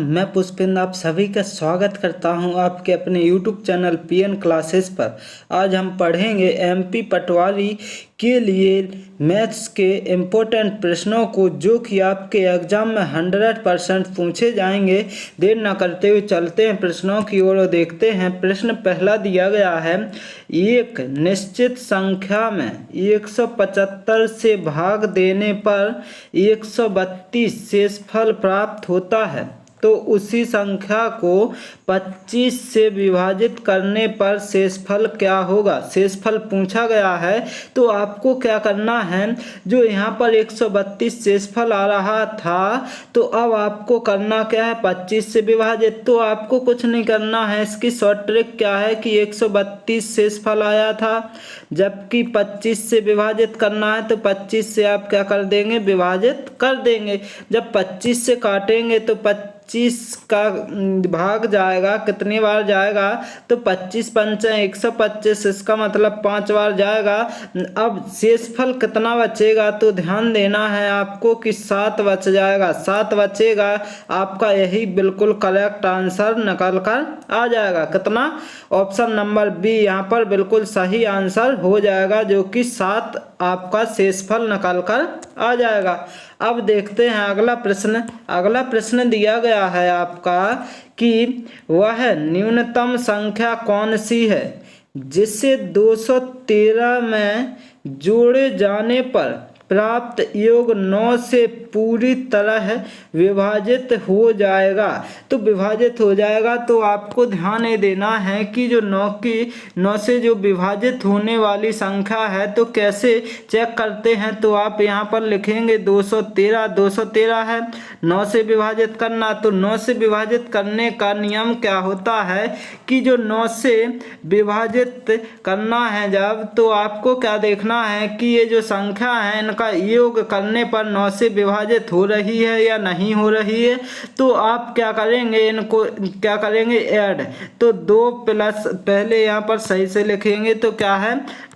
मैं पुष्पेंद्र आप सभी का स्वागत करता हूं आपके अपने YouTube चैनल पीएन क्लासेस पर। आज हम पढ़ेंगे एमपी पटवारी के लिए मैथ्स के इम्पोर्टेंट प्रश्नों को, जो कि आपके एग्जाम में 100% पूछे जाएंगे। देर न करते हुए चलते हैं प्रश्नों की ओर और देखते हैं। प्रश्न पहला दिया गया है, एक निश्चित संख्या में 175 से भाग देने पर 132 शेषफल प्राप्त होता है, तो उसी संख्या को 25 से विभाजित करने पर शेषफल क्या होगा। शेषफल पूछा गया है, तो आपको क्या करना है, जो यहाँ पर 132 शेषफल आ रहा था, तो अब आपको करना क्या है, 25 से विभाजित। तो आपको कुछ नहीं करना है, इसकी शॉर्ट ट्रिक क्या है कि 132 शेषफल आया था, जबकि 25 से विभाजित करना है, तो 25 से आप क्या कर देंगे, विभाजित कर देंगे। जब 25 से काटेंगे तो 25 का भाग जाएगा, कितनी बार जाएगा, तो 25 पंचे 125, इसका मतलब 5 बार जाएगा। अब शेषफल कितना बचेगा, तो ध्यान देना है आपको कि 7 बच जाएगा, 7 बचेगा। आपका यही बिल्कुल करेक्ट आंसर निकल कर आ जाएगा। कितना, ऑप्शन नंबर बी यहाँ पर बिल्कुल सही आंसर हो जाएगा, जो कि 7 आपका शेषफल निकल कर आ जाएगा। अब देखते हैं अगला प्रश्न। अगला प्रश्न दिया गया है आपका कि वह न्यूनतम संख्या कौन सी है जिसे 213 में जोड़े जाने पर प्राप्त योग 9 से पूरी तरह विभाजित हो जाएगा। तो विभाजित हो जाएगा, तो आपको ध्यान ये देना है कि जो 9 से जो विभाजित होने वाली संख्या है, तो कैसे चेक करते हैं। तो आप यहाँ पर लिखेंगे 213 है, 9 से विभाजित करना। तो 9 से विभाजित करने का नियम क्या होता है कि जो 9 से विभाजित करना है जब, तो आपको क्या देखना है कि ये जो संख्या है इनका योग करने पर 9 से विभाजित हो रही है या नहीं हो रही है। तो आप क्या करेंगे, इनको क्या करेंगे, ऐड। तो 2 प्लस, पहले यहाँ पर सही से लिखेंगे, तो क्या है,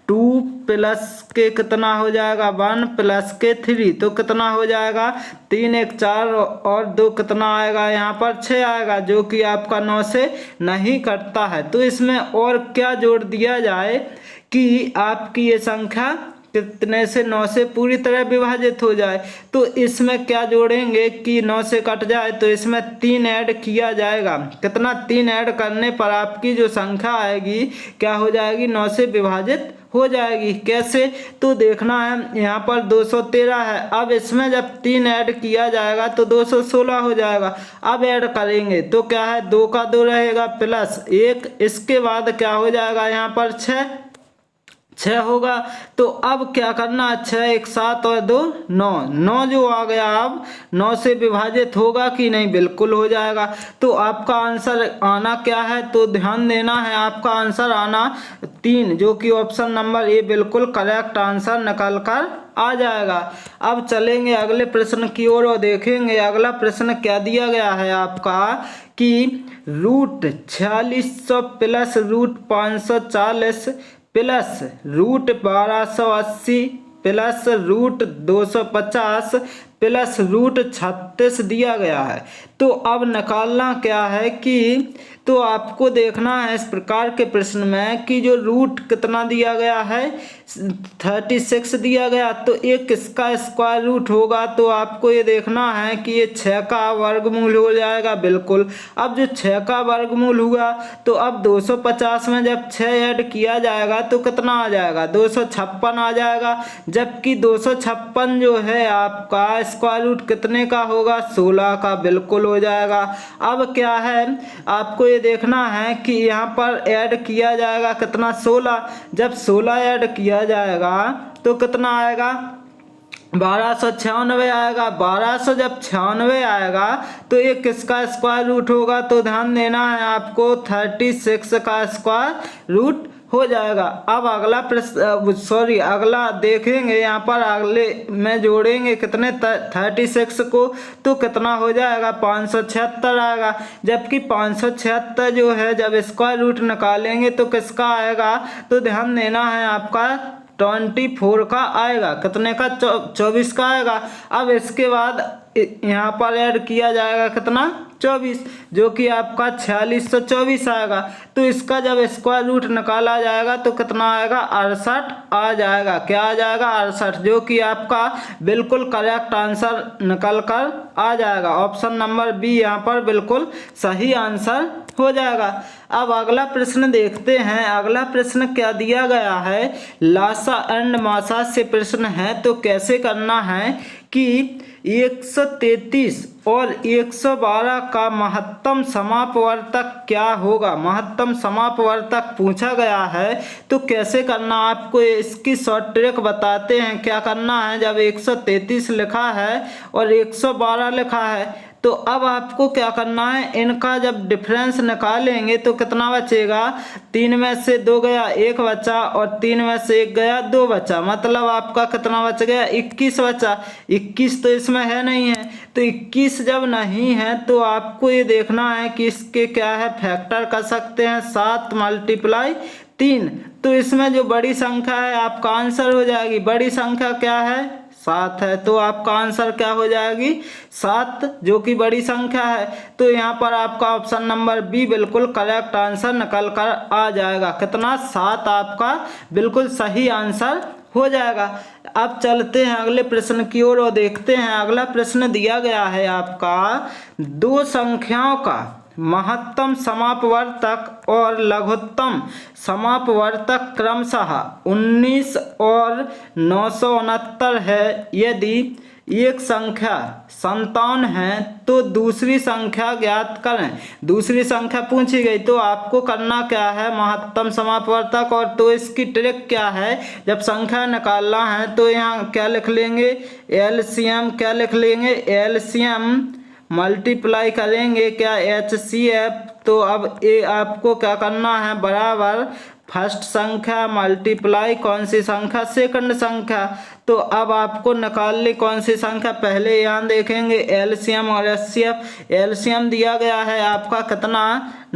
2 प्लस के कितना हो जाएगा, 1 प्लस के 3, तो कितना हो जाएगा, 3 1 4 और 2 कितना आएगा, यहाँ पर 6 आएगा, जो कि आपका 9 से नहीं कटता है। तो इसमें और क्या जोड़ दिया जाए कि आपकी ये संख्या कितने से 9 से पूरी तरह विभाजित हो जाए। तो इसमें क्या जोड़ेंगे कि 9 से कट जाए, तो इसमें 3 ऐड किया जाएगा। कितना, 3 ऐड करने पर आपकी जो संख्या आएगी क्या हो जाएगी, 9 से विभाजित हो जाएगी। कैसे, तो देखना है, यहाँ पर 213 है, अब इसमें जब 3 ऐड किया जाएगा तो 216 हो जाएगा। अब ऐड करेंगे तो क्या है, 2 का 2 रहेगा प्लस 1, इसके बाद क्या हो जाएगा, यहाँ पर 6 होगा। तो अब क्या करना, 6 1 7 और 2 9 जो आ गया, अब 9 से विभाजित होगा कि नहीं, बिल्कुल हो जाएगा। तो आपका आंसर आना क्या है, तो ध्यान देना है, आपका आंसर आना 3, जो कि ऑप्शन नंबर ए बिल्कुल करेक्ट आंसर निकल कर आ जाएगा। अब चलेंगे अगले प्रश्न की ओर और देखेंगे अगला प्रश्न क्या दिया गया है आपका कि root 4600 plus root 540 plus root 1280 plus root 250 plus root 36 दिया गया है। तो अब निकालना क्या है कि, तो आपको देखना है इस प्रकार के प्रश्न में कि जो रूट कितना दिया गया है, 36 दिया गया, तो एक इसका स्क्वायर रूट होगा। तो आपको ये देखना है कि ये 6 का वर्गमूल हो जाएगा, बिल्कुल। अब जो 6 का वर्गमूल हुआ, तो अब 250 में जब 6 ऐड किया जाएगा तो कितना आ जाएगा, 256 आ जाएगा। जबकि 256 जो है आपका स्क्वायर रूट कितने का होगा, 16 का, बिल्कुल हो जाएगा। अब क्या है, आपको ये देखना है कि यहाँ पर ऐड किया जाएगा कितना, 16। जब 16 ऐड किया जाएगा तो कितना आएगा, 1296 आएगा। 1200 जब 96 आएगा तो एक किसका स्क्वायर रूट होगा, तो ध्यान देना है आपको, 36 का स्क्वायर रूट हो जाएगा। अब अगला प्रश्न, अगला देखेंगे, यहाँ पर अगले में जोड़ेंगे कितने, 36 को, तो कितना हो जाएगा, 576 आएगा। जबकि 576 जो है जब स्क्वायर रूट निकालेंगे तो किसका आएगा, तो ध्यान देना है आपका 24 का आएगा, कितने का, 24 का आएगा। अब इसके बाद यहाँ पर ऐड किया जाएगा कितना 24, जो कि आपका 4624 आएगा। तो इसका जब स्क्वायर रूट निकाला जाएगा तो कितना आएगा 68 आ जाएगा। क्या आ जाएगा 68, जो कि आपका बिल्कुल करेक्ट आंसर निकल कर आ जाएगा। ऑप्शन नंबर बी यहाँ पर बिल्कुल सही आंसर हो जाएगा। अब अगला प्रश्न देखते हैं। अगला प्रश्न क्या दिया गया है, लासा एंड मासा से प्रश्न है। तो कैसे करना है कि 133 और 112 का महत्तम समापवर्तक क्या होगा। महत्तम समापवर्तक पूछा गया है, तो कैसे करना आपको इसकी शॉर्ट ट्रिक बताते हैं। क्या करना है, जब 133 लिखा है और 112 लिखा है तो अब आपको क्या करना है, इनका जब डिफरेंस निकालेंगे तो कितना बचेगा, 3 में से 2 गया 1 बचा और 3 में से 1 गया 2 बचा, मतलब आपका कितना बच गया 21 बचा। 21 तो इसमें है नहीं है, तो 21 जब नहीं है तो आपको ये देखना है कि इसके क्या है फैक्टर कर सकते हैं 7 × 3। तो इसमें जो बड़ी संख्या है आपका आंसर हो जाएगी। बड़ी संख्या क्या है 7 है, तो आपका आंसर क्या हो जाएगी 7, जो कि बड़ी संख्या है। तो यहाँ पर आपका ऑप्शन नंबर बी बिल्कुल करेक्ट आंसर निकल कर आ जाएगा। कितना 7 आपका बिल्कुल सही आंसर हो जाएगा। अब चलते हैं अगले प्रश्न की ओर और देखते हैं। अगला प्रश्न दिया गया है आपका, 2 संख्याओं का महत्तम समापवर्तक और लघुत्तम समापवर्तक क्रमशः 19 और 969 है। यदि एक संख्या 57 है तो दूसरी संख्या ज्ञात करें। दूसरी संख्या पूछी गई तो आपको करना क्या है, महत्तम समापवर्तक। और तो इसकी ट्रिक क्या है, जब संख्या निकालना है तो यहाँ क्या लिख लेंगे एलसीएम, क्या लिख लेंगे एलसीएम मल्टीप्लाई करेंगे क्या HCF। तो अब ये आपको क्या करना है, बराबर फर्स्ट संख्या मल्टीप्लाई कौन सी संख्या, सेकंड संख्या। तो अब आपको निकालनी कौन सी संख्या, पहले यहाँ देखेंगे एलसीएम और HCF। एलसीएम दिया गया है आपका कितना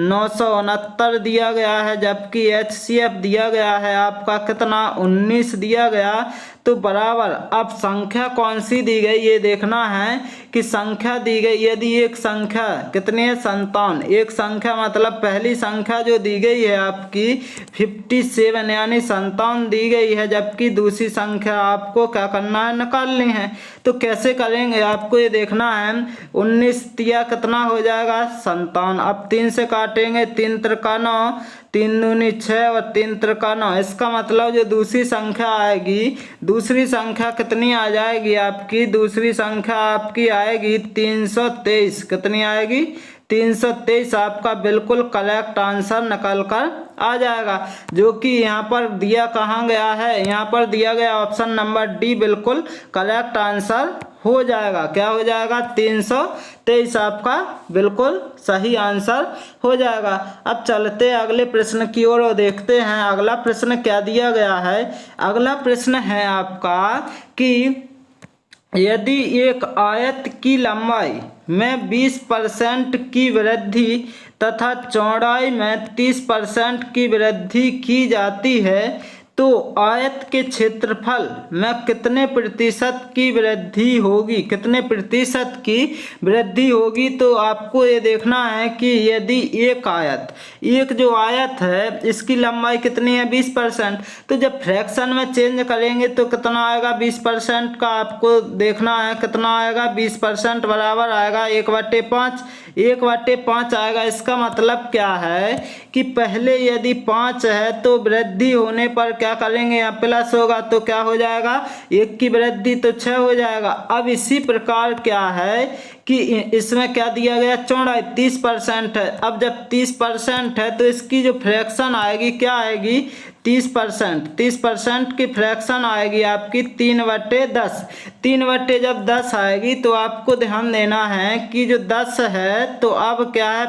969 दिया गया है, जबकि HCF दिया गया है आपका कितना 19 दिया गया। तो बराबर अब संख्या कौन सी दी गई ये देखना है कि संख्या दी गई, यदि एक संख्या कितनी है 57, एक संख्या मतलब पहली संख्या जो दी गई है आपकी 57 यानी 57 दी गई है, जबकि दूसरी संख्या आपको क्या करना है निकालनी है। तो कैसे करेंगे आपको ये देखना है, 19 तिया कितना हो जाएगा 57। अब 3 से काटेंगे, 3 त्रिका 9, 3 दूनी 6 और 3 त्रिका 9। इसका मतलब जो दूसरी संख्या आएगी, दूसरी संख्या कितनी आ जाएगी आपकी, दूसरी संख्या आपकी आएगी 323। कितनी आएगी 323 आपका बिल्कुल करेक्ट आंसर निकल कर आ जाएगा, जो कि यहाँ पर दिया कहाँ गया है, यहाँ पर दिया गया ऑप्शन नंबर डी बिल्कुल करेक्ट आंसर हो जाएगा। क्या हो जाएगा 323 आपका बिल्कुल सही आंसर हो जाएगा। अब चलते अगले प्रश्न की ओर और देखते हैं अगला प्रश्न क्या दिया गया है। अगला प्रश्न है आपका कि यदि एक आयत की लंबाई में 20% की वृद्धि तथा चौड़ाई में 30% की वृद्धि की जाती है तो आयत के क्षेत्रफल में कितने प्रतिशत की वृद्धि होगी, कितने प्रतिशत की वृद्धि होगी। तो आपको ये देखना है कि यदि एक आयत, एक जो आयत है इसकी लंबाई कितनी है 20%, तो जब फ्रैक्शन में चेंज करेंगे तो कितना आएगा 20% का आपको देखना है कितना आएगा 20% बराबर आएगा 1/5, 1/5 आएगा। इसका मतलब क्या है कि पहले यदि 5 है तो वृद्धि होने पर क्या करेंगे यहाँ प्लस होगा, तो क्या हो जाएगा 1 की वृद्धि तो 6 हो जाएगा। अब इसी प्रकार क्या है कि इसमें क्या दिया गया चौड़ाई 30% है। अब जब 30% है तो इसकी जो फ्रैक्शन आएगी क्या आएगी 30% की फ्रैक्शन आएगी आपकी 3/10। 3 जब 10 आएगी तो आपको ध्यान देना है कि जो 10 है तो अब क्या है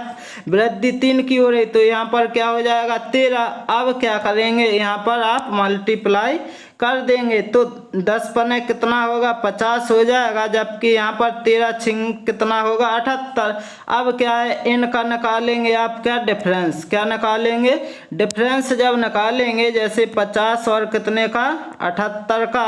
वृद्धि 3 की हो रही, तो यहाँ पर क्या हो जाएगा 13। अब क्या करेंगे यहाँ पर आप मल्टीप्लाई कर देंगे तो 10 पने कितना होगा 50 हो जाएगा, जबकि यहाँ पर 13 छिंग कितना होगा 78। अब क्या है इनका निकालेंगे आप क्या डिफरेंस, क्या निकालेंगे डिफरेंस। जब निकालेंगे जैसे 50 और कितने का 78 का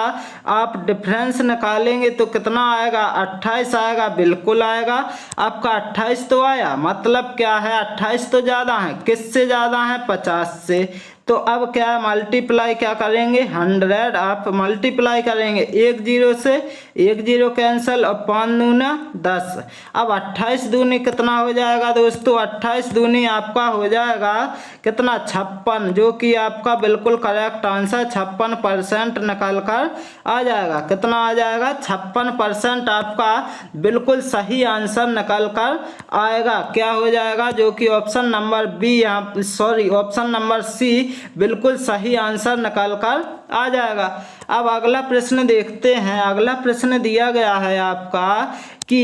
आप डिफरेंस निकालेंगे तो कितना आएगा 28 आएगा, बिल्कुल आएगा आपका 28 तो आया। मतलब क्या है 28 तो ज़्यादा है, किससे ज़्यादा है 50 से। तो अब क्या मल्टीप्लाई क्या करेंगे 100 आप मल्टीप्लाई करेंगे, 1 0 से 1 0 कैंसिल और 5 दूना 10। अब 28 दूनी कितना हो जाएगा दोस्तों, 28 दूनी आपका हो जाएगा कितना 56, जो कि आपका बिल्कुल करेक्ट आंसर 56% निकल कर आ जाएगा। कितना आ जाएगा 56% आपका बिल्कुल सही आंसर निकल कर आएगा। क्या हो जाएगा जो कि ऑप्शन नंबर बी यहाँ सॉरी ऑप्शन नंबर सी बिल्कुल सही आंसर निकल कर आ जाएगा। अब अगला प्रश्न देखते हैं। अगला प्रश्न दिया गया है आपका कि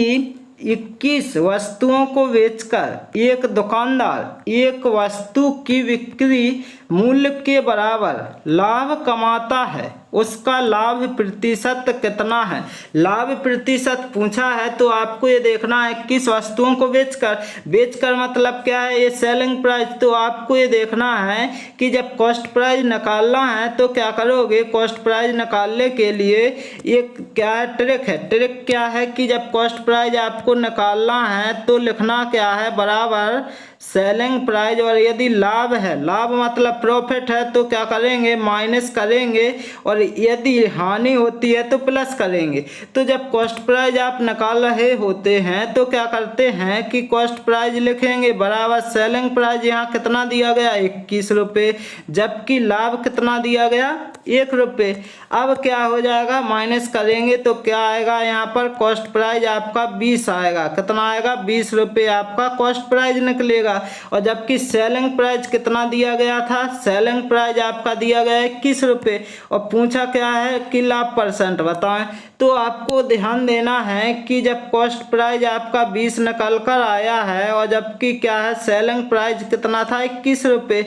21 वस्तुओं को बेचकर एक दुकानदार एक वस्तु की बिक्री मूल्य के बराबर लाभ कमाता है, उसका लाभ प्रतिशत कितना है। लाभ प्रतिशत पूछा है तो आपको ये देखना है किस वस्तुओं को बेचकर मतलब क्या है ये सेलिंग प्राइस। तो आपको ये देखना है कि जब कॉस्ट प्राइस निकालना है तो क्या करोगे, कॉस्ट प्राइस निकालने के लिए एक क्या है ट्रिक है। ट्रिक क्या है कि जब कॉस्ट प्राइस आपको निकालना है तो लिखना क्या है बराबर सेलिंग प्राइस, और यदि लाभ है लाभ मतलब प्रॉफिट है तो क्या करेंगे माइनस करेंगे, और यदि हानि होती है तो प्लस करेंगे। तो जब कॉस्ट प्राइस आप निकाल रहे होते हैं तो क्या करते हैं कि कॉस्ट प्राइस लिखेंगे बराबर सेलिंग प्राइस, यहाँ कितना दिया गया 21 रुपये, जबकि लाभ कितना दिया गया 1 रुपये। अब क्या हो जाएगा माइनस करेंगे तो क्या आएगा यहाँ पर कॉस्ट प्राइस आपका 20 आएगा। कितना आएगा 20 रुपये आपका कॉस्ट प्राइस निकलेगा। और जबकि सेलिंग प्राइस कितना दिया गया था, सेलिंग प्राइस आपका दिया गया है 21 रुपये, और पूछा क्या है कि लाभ परसेंट बताएं। तो आपको ध्यान देना है कि जब कॉस्ट प्राइस आपका 20 निकल कर आया है और जबकि क्या है सेलिंग प्राइस कितना था 21 रुपये,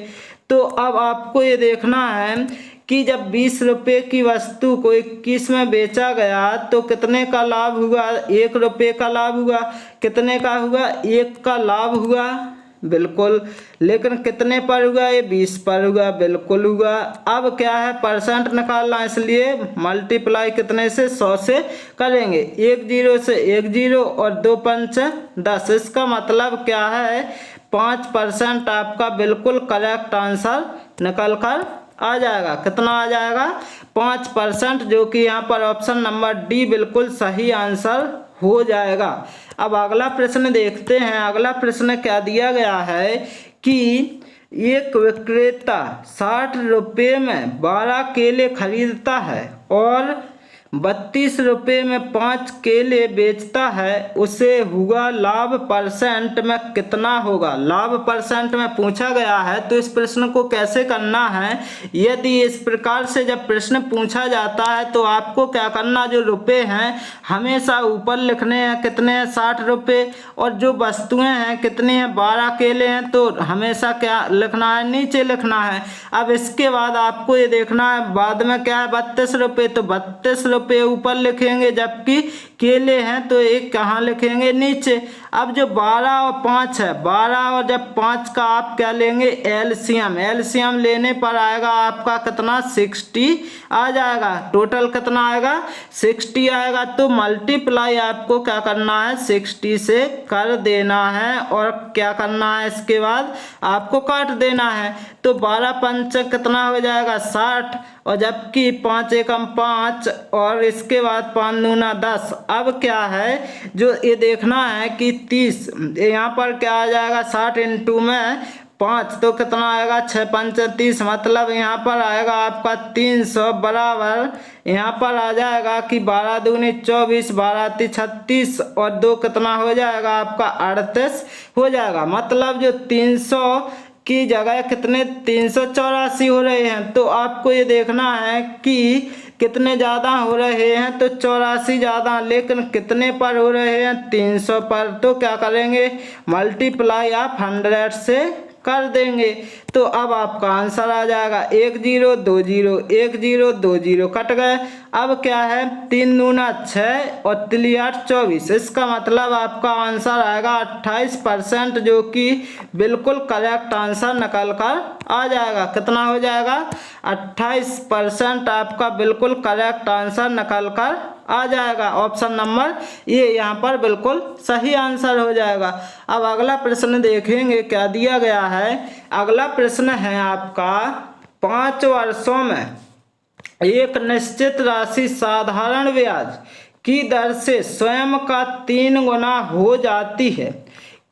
तो अब आपको ये देखना है कि जब 20 रुपये की वस्तु को 21 में बेचा गया तो कितने का लाभ हुआ, 1 रुपये का लाभ हुआ। कितने का हुआ 1 का लाभ हुआ बिल्कुल, लेकिन कितने पर हुआ ये 20 पर हुआ बिल्कुल हुआ। अब क्या है परसेंट निकालना, इसलिए मल्टीप्लाई कितने से 100 से करेंगे, 1 0 से 1 0 और 2 पंच 10। इसका मतलब क्या है 5% आपका बिल्कुल करेक्ट आंसर निकल कर आ जाएगा। कितना आ जाएगा 5%, जो कि यहाँ पर ऑप्शन नंबर डी बिल्कुल सही आंसर हो जाएगा। अब अगला प्रश्न देखते हैं। अगला प्रश्न क्या दिया गया है कि एक विक्रेता 60 रुपये में 12 केले खरीदता है और 32 रुपये में 5 केले बेचता है, उसे हुआ लाभ परसेंट में कितना होगा। लाभ परसेंट में पूछा गया है तो इस प्रश्न को कैसे करना है, यदि इस प्रकार से जब प्रश्न पूछा जाता है तो आपको क्या करना, जो रुपए हैं हमेशा ऊपर लिखने हैं कितने हैं 60 रुपये, और जो वस्तुएं हैं कितनी हैं 12 केले हैं तो हमेशा क्या लिखना है नीचे लिखना है। अब इसके बाद आपको ये देखना है बाद में क्या है 32 रुपये, तो 32 रुपये ऊपर लिखेंगे, जबकि केले हैं तो एक कहाँ लिखेंगे नीचे। अब जो 12 और 5 है 12 और जब 5 का आप क्या लेंगे एलसीएम, एलसीएम लेने पर आएगा आपका कितना 60 आ जाएगा। टोटल कितना आएगा 60 आएगा। तो मल्टीप्लाई आपको क्या करना है 60 से कर देना है, और क्या करना है इसके बाद आपको काट देना है। तो 12 पंच कितना हो जाएगा 60, और जबकि 5 एकम 5 और इसके बाद 5 दूना 10। अब क्या है जो ये देखना है कि 30 यहाँ पर क्या आ जाएगा 60 इंटू में 5 तो कितना आएगा 6 पंच 30, मतलब यहाँ पर आएगा आपका 300 बराबर यहाँ पर आ जाएगा कि 12 दूनी 24 12 36 और 2 कितना हो जाएगा आपका 38 हो जाएगा। मतलब जो 300 की जगह कितने 384 हो रहे हैं। तो आपको ये देखना है कि कितने ज़्यादा हो रहे हैं, तो 84 ज़्यादा, लेकिन कितने पर हो रहे हैं 300 पर। तो क्या करेंगे मल्टीप्लाई आप 100 से कर देंगे तो अब आपका आंसर आ जाएगा 1 0 2 0 1 0 2 0 कट गए। अब क्या है 3 दूना 6 और 3 8 24, इसका मतलब आपका आंसर आएगा 28%, जो कि बिल्कुल करेक्ट आंसर निकल कर आ जाएगा। कितना हो जाएगा 28% आपका बिल्कुल करेक्ट आंसर निकल कर आ जाएगा। ऑप्शन नंबर ये यहाँ पर बिल्कुल सही आंसर हो जाएगा। अब अगला प्रश्न देखेंगे क्या दिया गया है। अगला प्रश्न है आपका 5 वर्षों में एक निश्चित राशि साधारण ब्याज की दर से स्वयं का 3 गुना हो जाती है,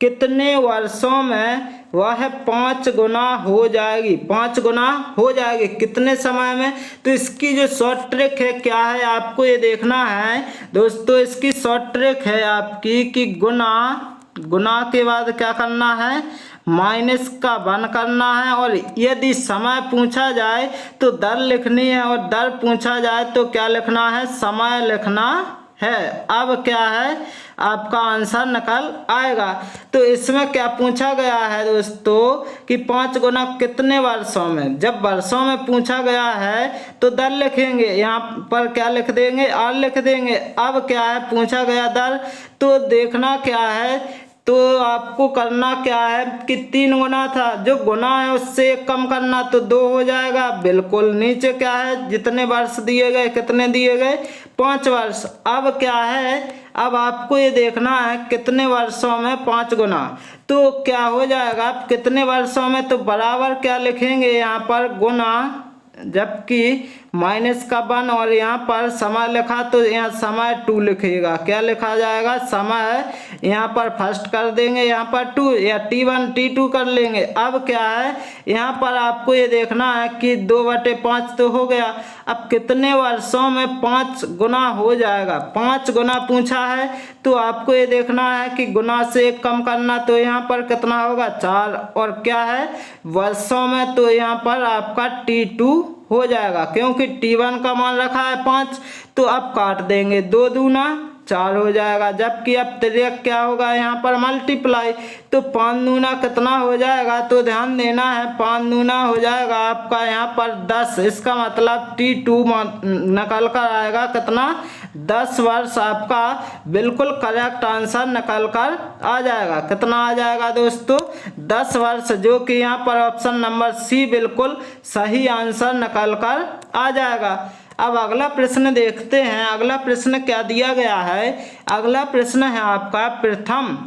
कितने वर्षों में वह 5 गुना हो जाएगी? 5 गुना हो जाएगी कितने समय में? तो इसकी जो शॉर्ट ट्रिक है क्या है, आपको ये देखना है दोस्तों। इसकी शॉर्ट ट्रिक है आपकी कि गुना के बाद क्या करना है, माइनस का 1 करना है, और यदि समय पूछा जाए तो दर लिखनी है, और दर पूछा जाए तो क्या लिखना है, समय लिखना है। अब क्या है आपका आंसर निकल आएगा। तो इसमें क्या पूछा गया है दोस्तों कि 5 गुना कितने वर्षों में। जब वर्षों में पूछा गया है तो दर लिखेंगे, यहाँ पर क्या लिख देंगे, आर लिख देंगे। अब क्या है पूछा गया दर, तो देखना क्या है, तो आपको करना क्या है कि 3 गुना था, जो गुना है उससे 1 कम करना तो 2 हो जाएगा। बिल्कुल नीचे क्या है जितने वर्ष दिए गए, कितने दिए गए 5 वर्ष। अब क्या है, अब आपको ये देखना है कितने वर्षों में 5 गुना, तो क्या हो जाएगा कितने वर्षों में, तो बराबर क्या लिखेंगे यहाँ पर गुना, जबकि माइनस का 1 और यहाँ पर समय लिखा तो यहाँ समय 2 लिखिएगा। क्या लिखा जाएगा, समय यहाँ पर फर्स्ट कर देंगे, यहाँ पर 2 या T1 T2 कर लेंगे। अब क्या है यहाँ पर आपको ये देखना है कि 2/5 तो हो गया। अब कितने वर्षों में 5 गुना हो जाएगा, 5 गुना पूछा है, तो आपको ये देखना है कि गुना से 1 कम करना, तो यहाँ पर कितना होगा 4, और क्या है वर्षों में, तो यहाँ पर आपका T2 हो जाएगा, क्योंकि T1 का मान रखा है 5, तो अब काट देंगे, 2 दूना 4 हो जाएगा। जबकि अब तिर्यक क्या होगा यहाँ पर मल्टीप्लाई, तो 5 दूना कितना हो जाएगा, तो ध्यान देना है 5 दूना हो जाएगा आपका यहाँ पर 10। इसका मतलब T2 निकल कर आएगा कितना, 10 वर्ष आपका बिल्कुल करेक्ट आंसर निकल कर आ जाएगा। कितना आ जाएगा दोस्तों, 10 वर्ष, जो कि यहाँ पर ऑप्शन नंबर सी बिल्कुल सही आंसर निकल कर आ जाएगा। अब अगला प्रश्न देखते हैं। अगला प्रश्न क्या दिया गया है। अगला प्रश्न है आपका प्रथम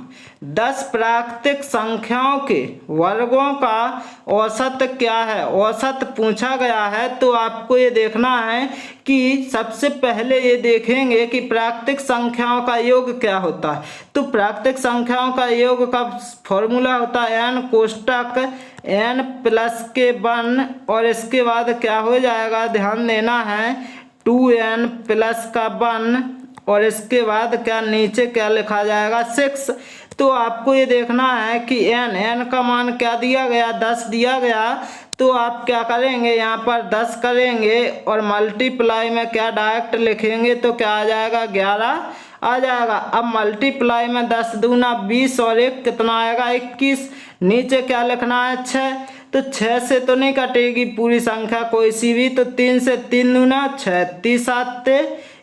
10 प्राकृतिक संख्याओं के वर्गों का औसत क्या है। औसत पूछा गया है, तो आपको ये देखना है कि सबसे पहले ये देखेंगे कि प्राकृतिक संख्याओं का योग क्या होता है। तो प्राकृतिक संख्याओं का योग का फॉर्मूला होता है n कोष्टक n प्लस के 1, और इसके बाद क्या हो जाएगा, ध्यान देना है 2n प्लस का 1, और इसके बाद क्या नीचे क्या लिखा जाएगा 6। तो आपको ये देखना है कि n का मान क्या दिया गया, 10 दिया गया, तो आप क्या करेंगे यहाँ पर 10 करेंगे और मल्टीप्लाई में क्या डायरेक्ट लिखेंगे, तो क्या आ जाएगा 11 आ जाएगा। अब मल्टीप्लाई में 10 दूना 20 और 1 कितना आएगा 21। नीचे क्या लिखना है 6, तो 6 से तो नहीं कटेगी पूरी संख्या कोई सी भी, तो 3 से 3 दूना 6, 30 7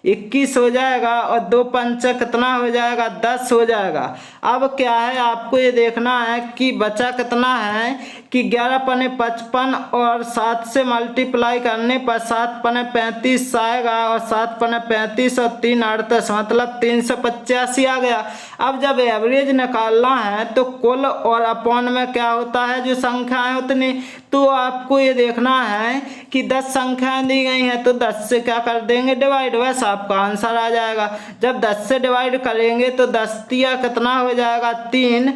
21 हो जाएगा, और 2 पंच कितना हो जाएगा 10 हो जाएगा। अब क्या है आपको ये देखना है कि बचा कितना है कि 11 पने 55, और 7 से मल्टीप्लाई करने पर 7 पने 35 आएगा, और 7 पने 35 और 3 38, मतलब 385 आ गया। अब जब एवरेज निकालना है तो कुल और अपॉन में क्या होता है, जो संख्याएं उतनी, तो आपको ये देखना है कि 10 संख्याएं दी गई हैं, तो 10 से क्या कर देंगे डिवाइड, बस आपका आंसर आ जाएगा। जब 10 से डिवाइड करेंगे तो 10 तिया कितना हो जाएगा 3,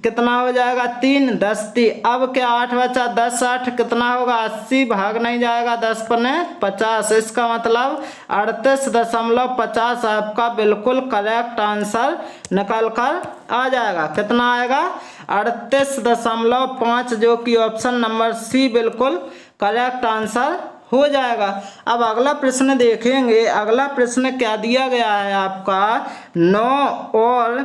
कितना हो जाएगा 3, 10 ती। अब क्या 8 बचा, 10 8 कितना होगा 80, भाग नहीं जाएगा, 10 पने 50, इसका मतलब 38.50 आपका बिल्कुल करेक्ट आंसर निकल कर आ जाएगा। कितना आएगा 38.5, जो कि ऑप्शन नंबर सी बिल्कुल करेक्ट आंसर हो जाएगा। अब अगला प्रश्न देखेंगे। अगला प्रश्न क्या दिया गया है आपका 9 और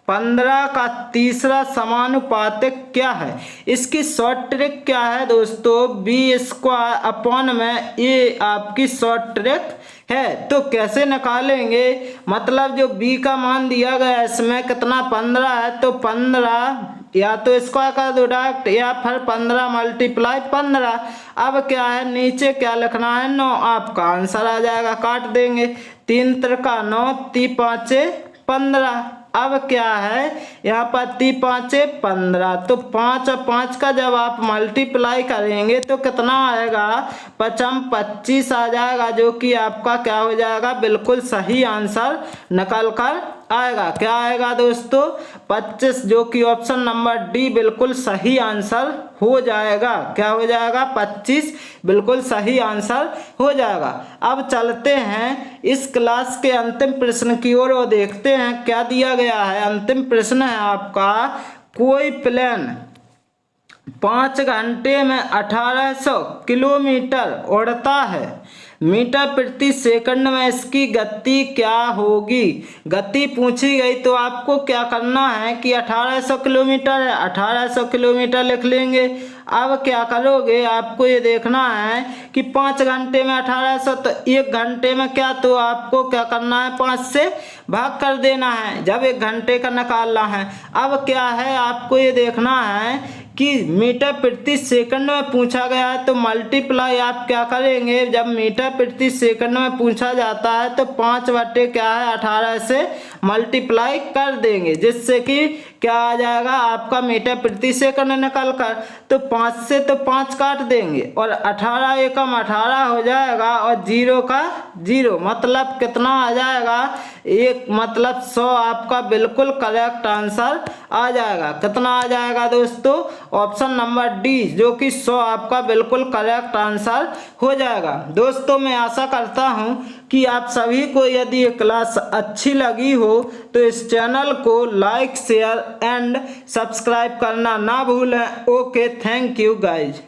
15 का तीसरा समानुपातिक क्या है। इसकी शॉर्ट ट्रिक क्या है दोस्तों, b² अपॉन में a आपकी शॉर्ट ट्रिक है। तो कैसे निकालेंगे, मतलब जो b का मान दिया गया इसमें कितना 15 है, तो 15 या तो स्क्वायर कर दो डायरेक्ट या फिर 15 मल्टीप्लाई 15। अब क्या है नीचे क्या लिखना है 9, आपका आंसर आ जाएगा, काट देंगे 3 त्रिका 9 3 5 15। अब क्या है यहाँ पर 3 5 15, तो 5 और 5 का जब आप मल्टीप्लाई करेंगे तो कितना आएगा 5 25 आ जाएगा, जो कि आपका क्या हो जाएगा बिल्कुल सही आंसर निकल कर आएगा। क्या आएगा दोस्तों 25, जो कि ऑप्शन नंबर डी बिल्कुल सही आंसर हो जाएगा। क्या हो जाएगा 25 बिल्कुल सही आंसर हो जाएगा। अब चलते हैं इस क्लास के अंतिम प्रश्न की ओर और देखते हैं क्या दिया गया है। अंतिम प्रश्न है आपका, कोई प्लेन 5 घंटे में 1800 किलोमीटर उड़ता है, मीटर प्रति सेकंड में इसकी गति क्या होगी। गति पूछी गई तो आपको क्या करना है कि 1800 किलोमीटर है, 1800 किलोमीटर लिख लेंगे। अब क्या करोगे, आपको ये देखना है कि 5 घंटे में 1800, तो 1 घंटे में क्या, तो आपको क्या करना है 5 से भाग कर देना है जब 1 घंटे का निकालना है। अब क्या है आपको ये देखना है कि मीटर प्रति सेकंड में पूछा गया है, तो मल्टीप्लाई आप क्या करेंगे, जब मीटर प्रति सेकंड में पूछा जाता है तो 5 बटे क्या है 18 से मल्टीप्लाई कर देंगे, जिससे कि क्या आ जाएगा आपका मीटर प्रति सेकंड निकल कर। तो 5 से तो 5 काट देंगे और 18 एकम 18 हो जाएगा और 0 का 0, मतलब कितना आ जाएगा 1, मतलब 100 आपका बिल्कुल करेक्ट आंसर आ जाएगा। कितना आ जाएगा दोस्तों, ऑप्शन नंबर डी, जो कि 100 आपका बिल्कुल करेक्ट आंसर हो जाएगा। दोस्तों मैं आशा करता हूं कि आप सभी को यदि ये क्लास अच्छी लगी हो तो इस चैनल को लाइक शेयर एंड सब्सक्राइब करना ना भूलें। Okay, thank you guys.